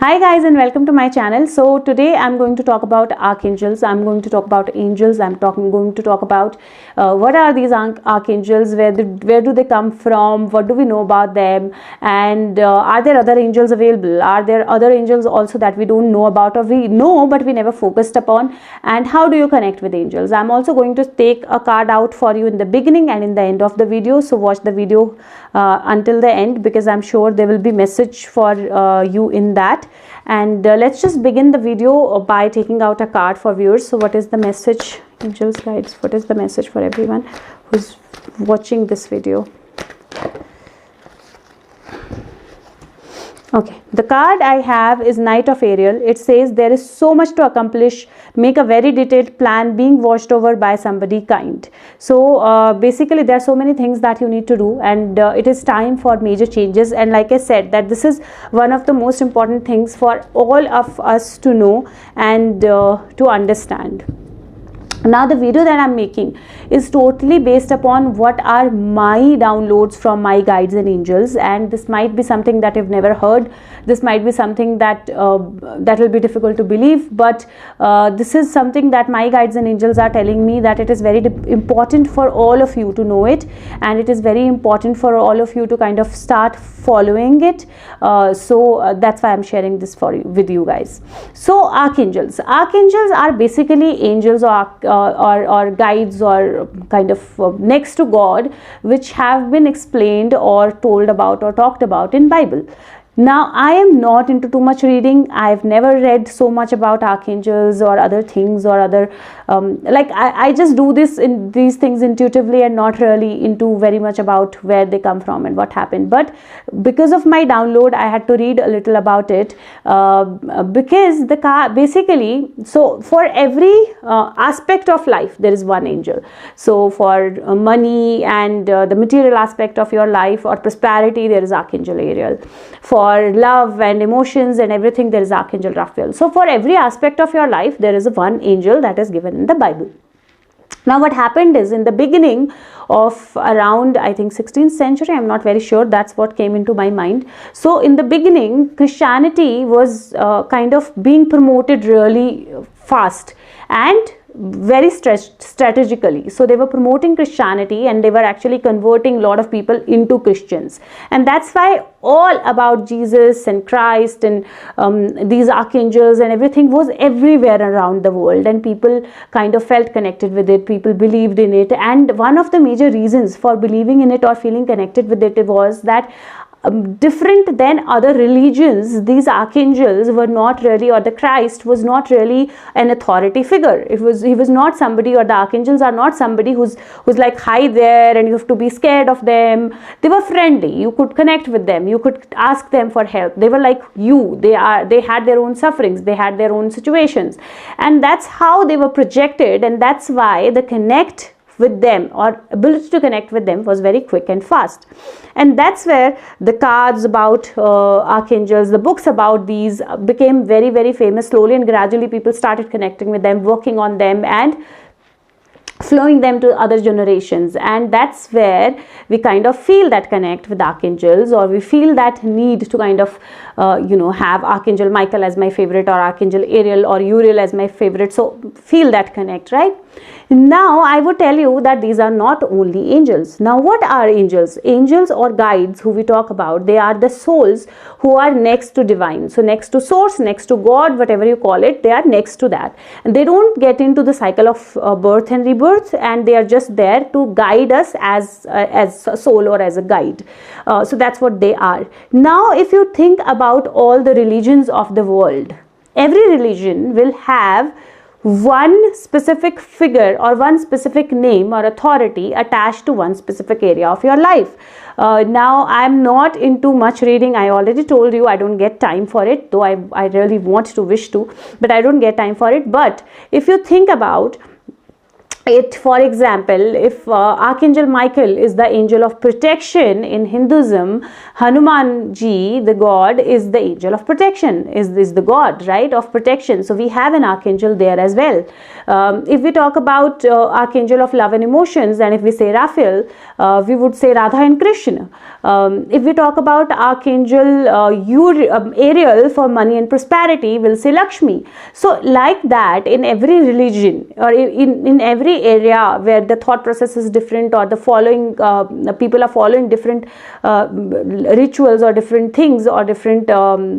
Hi guys, and welcome to my channel. So today I'm going to talk about archangels. I'm going to talk about angels. Going to talk about what are these archangels, where do they come from, what do we know about them, and are there other angels available, are there other angels also that we don't know about, or we know but we never focused upon, and how do you connect with angels. I'm also going to take a card out for you in the beginning and in the end of the video, so watch the video until the end, because I'm sure there will be message for you in that. And let's just begin the video by taking out a card for viewers. So what is the message, angels, guides, what is the message for everyone who's watching this video? Okay, the card I have is Knight of Ariel. It says there is so much to accomplish, make a very detailed plan, being watched over by somebody kind. So basically there are so many things that you need to do, and it is time for major changes. And like I said, that this is one of the most important things for all of us to know and to understand. Now the video that I'm making is totally based upon what are my downloads from my guides and angels, and this might be something that you've never heard. This might be something that that will be difficult to believe, but this is something that my guides and angels are telling me that it is very important for all of you to know it, and it is very important for all of you to kind of start following it. So that's why I'm sharing this with you guys. So archangels are basically angels or guides, or kind of next to God, which have been explained or told about or talked about in Bible. Now, I am not into too much reading. I've never read so much about archangels or other things, or other like I just do these things intuitively and not really into very much about where they come from and what happened. But because of my download, I had to read a little about it, because basically, so for every aspect of life there is one angel. So for money and the material aspect of your life or prosperity, there is Archangel Ariel. For love and emotions and everything, there is Archangel Raphael. So for every aspect of your life, there is one angel that is given in the Bible. Now what happened is, in the beginning of around, I think, 16th century, I'm not very sure, that's what came into my mind. So in the beginning, Christianity was kind of being promoted really fast and very strategically. So they were promoting Christianity, and they were actually converting a lot of people into Christians, and that's why all about Jesus and Christ and these archangels and everything was everywhere around the world, and people kind of felt connected with it, people believed in it. And one of the major reasons for believing in it or feeling connected with it was that different than other religions, these archangels were not really, or the Christ was not really an authority figure. He was not somebody, or the archangels are not somebody who's like, hi there, and you have to be scared of them. They were friendly. You could connect with them. You could ask them for help. They were like you. They had their own sufferings. They had their own situations, and that's how they were projected, and that's why the connect with them, or ability to connect with them, was very quick and fast. And that's where the cards about archangels, the books about these, became very, very famous. Slowly and gradually people started connecting with them, working on them, and flowing them to other generations. And that's where we kind of feel that connect with archangels, or we feel that need to kind of have Archangel Michael as my favorite, or Archangel Ariel or Uriel as my favorite. So feel that connect, right? Now I would tell you that these are not only angels. Now what are angels? Angels or guides who we talk about, they are the souls who are next to divine. So next to source, next to God, whatever you call it, they are next to that. And they don't get into the cycle of birth and rebirth, and they are just there to guide us as a soul or as a guide. So that's what they are. Now if you think about all the religions of the world, every religion will have one specific figure or one specific name or authority attached to one specific area of your life. Now I'm not into much reading. I already told you I don't get time for it, though I really want to, wish to, but I don't get time for it. But if you think about it, for example, if Archangel Michael is the angel of protection in Hinduism, Hanuman ji, the god, is the angel of protection, is the god, right, of protection. So we have an archangel there as well. If we talk about archangel of love and emotions, and if we say Raphael, we would say Radha and Krishna. If we talk about archangel Ariel for money and prosperity, we'll say Lakshmi. So like that, in every religion, or in every area where the thought process is different, or the following people are following different rituals or different things or different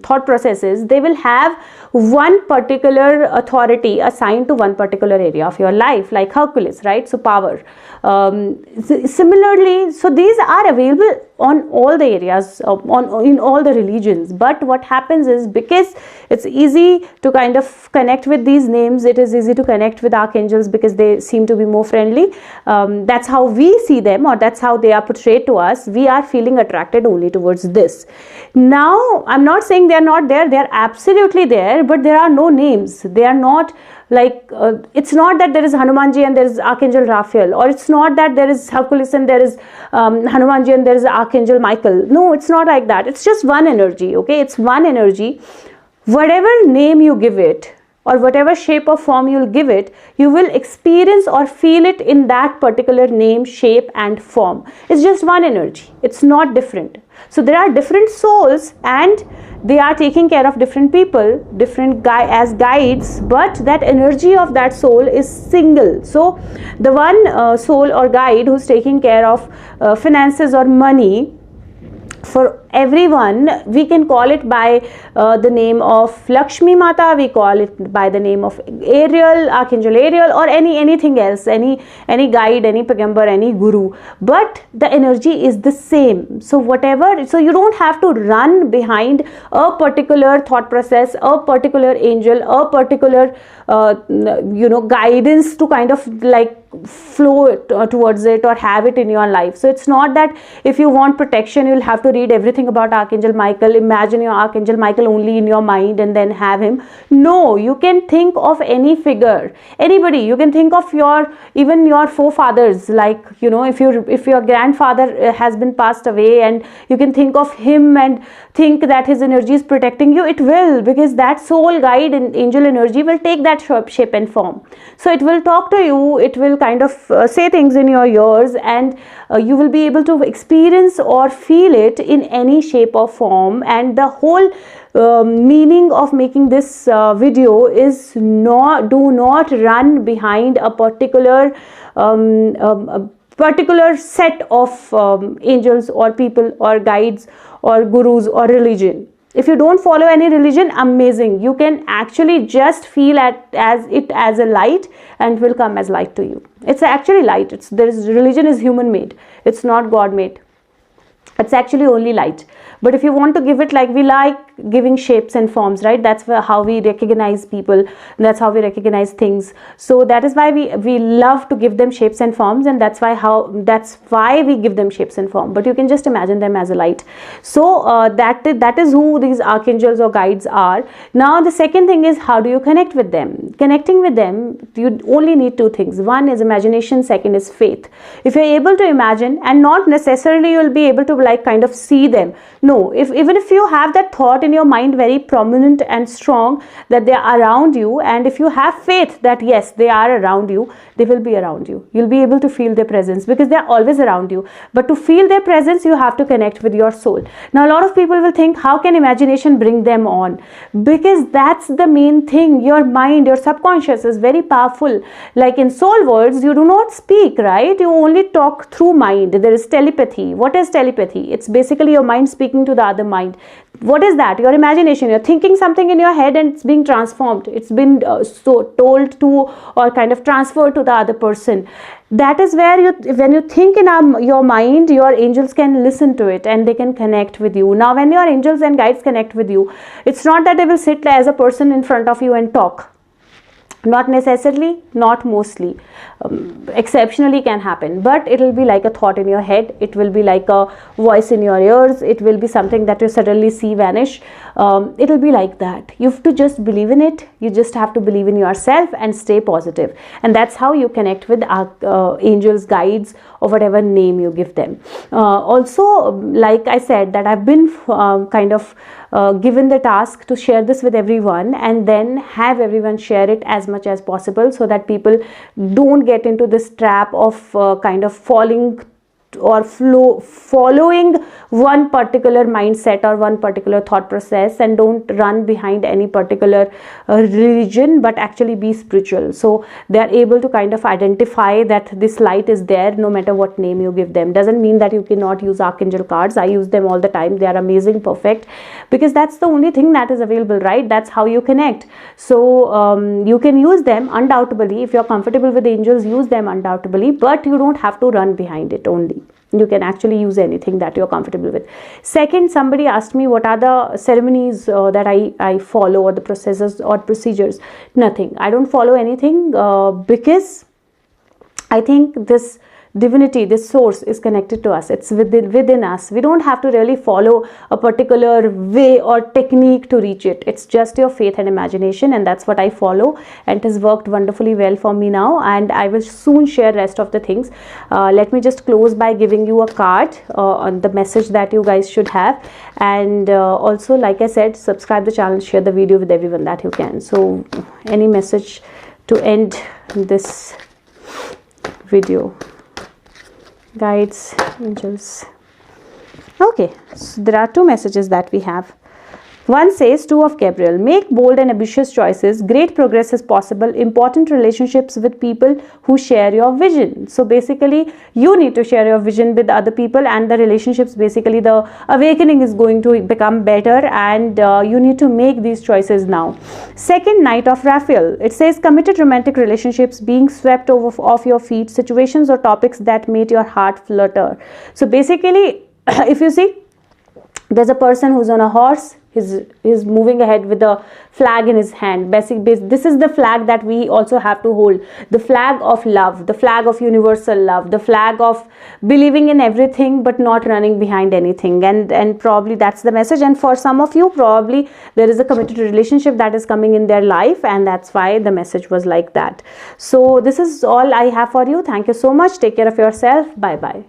thought processes, they will have one particular authority assigned to one particular area of your life, like Hercules, right? So power. Similarly, so these are available on all the areas, in all the religions. But what happens is, because it's easy to kind of connect with these names, it is easy to connect with archangels because they seem to be more friendly. That's how we see them, or that's how they are portrayed to us. We are feeling attracted only towards this. Now, I'm not saying they are not there, they are absolutely there, but there are no names. They are not like, it's not that there is Hanumanji and there is Archangel Raphael, or it's not that there is Hercules and there is Hanumanji and there is Archangel Michael. No, it's not like that. It's just one energy, okay? It's one energy. Whatever name you give it, or whatever shape or form you'll give it, you will experience or feel it in that particular name, shape and form. It's just one energy. It's not different. So there are different souls, and they are taking care of different people, different as guides, but that energy of that soul is single. So the one soul or guide who's taking care of finances or money, for everyone, we can call it by the name of Lakshmi Mata, we call it by the name of Ariel, Archangel Ariel, or anything else, any guide, any Pagambar, any Guru, but the energy is the same. So whatever, so you don't have to run behind a particular thought process, a particular angel, a particular guidance to kind of like flow towards it or have it in your life. So it's not that if you want protection, you'll have to read everything about Archangel Michael, imagine your Archangel Michael only in your mind and then have him. No, you can think of any figure, anybody. You can think of even your forefathers, like, if your grandfather has been passed away, and you can think of him and think that his energy is protecting you. It will, because that soul guide and angel energy will take that shape and form. So it will talk to you, it will kind of say things in your ears, and you will be able to experience or feel it in any shape or form. And the whole meaning of making this video is do not run behind a particular set of angels or people or guides or gurus or religion. If you don't follow any religion, amazing. You can actually just feel it as a light, and will come as light to you. It's actually light. Religion is human made. It's not God made. It's actually only light. But if you want to give it, like, we like giving shapes and forms, right? That's how we recognize people. That's how we recognize things. So that is why we love to give them shapes and forms, and that's why we give them shapes and form. But you can just imagine them as a light. So that is who these archangels or guides are. Now the second thing is, how do you connect with them? Connecting with them, you only need two things. One is imagination, second is faith. If you're able to imagine, and not necessarily you'll be able to like kind of see them. No, even if you have that thought in your mind very prominent and strong that they are around you, and if you have faith that yes, they are around you, they will be around you. You'll be able to feel their presence, because they are always around you. But to feel their presence, you have to connect with your soul. Now a lot of people will think, how can imagination bring them on? Because that's the main thing. Your mind, your subconscious is very powerful. Like in soul worlds, you do not speak, right? You only talk through mind. There is telepathy. What is telepathy? It's basically your mind speaking to the other mind. What is that? Your imagination. You're thinking something in your head and it's being transformed. It's been told to, or kind of transferred to the other person. That is where when you think in your mind, your angels can listen to it and they can connect with you. Now when your angels and guides connect with you, it's not that they will sit as a person in front of you and talk. Not necessarily, not mostly, exceptionally can happen, but it will be like a thought in your head, it will be like a voice in your ears, it will be something that you suddenly see vanish. It will be like that. You have to just believe in it, you just have to believe in yourself and stay positive, and that's how you connect with angels, guides, or whatever name you give them. Also, like I said, that I've been kind of given the task to share this with everyone, and then have everyone share it as much as possible, so that people don't get into this trap of kind of falling or following one particular mindset or one particular thought process, and don't run behind any particular religion, but actually be spiritual. So they are able to kind of identify that this light is there no matter what name you give them. Doesn't mean that you cannot use archangel cards. I use them all the time. They are amazing, perfect, because that's the only thing that is available, right? That's how you connect. So you can use them undoubtedly. If you're comfortable with angels, use them undoubtedly, but you don't have to run behind it only. You can actually use anything that you're comfortable with. Second, somebody asked me what are the ceremonies that I follow, or the processes or procedures. Nothing. I don't follow anything because I think this divinity, this source is connected to us. It's within us. We don't have to really follow a particular way or technique to reach it. It's just your faith and imagination, and that's what I follow, and it has worked wonderfully well for me now, and I will soon share rest of the things. Let me just close by giving you a card on the message that you guys should have, and also, like I said, subscribe the channel, share the video with everyone that you can. So any message to end this video? Guides, angels. Okay, so there are two messages that we have. One says, 2 of Gabriel, make bold and ambitious choices. Great progress is possible. Important relationships with people who share your vision. So basically, you need to share your vision with other people, and the relationships, basically the awakening is going to become better, and you need to make these choices now. Second, Knight of Raphael. It says, committed romantic relationships being swept off your feet, situations or topics that made your heart flutter. So basically, if you see, there's a person who's on a horse. He's moving ahead with a flag in his hand. This is the flag that we also have to hold. The flag of love, the flag of universal love, the flag of believing in everything but not running behind anything. And probably that's the message. And for some of you, probably there is a committed relationship that is coming in their life, and that's why the message was like that. So this is all I have for you. Thank you so much. Take care of yourself. Bye bye.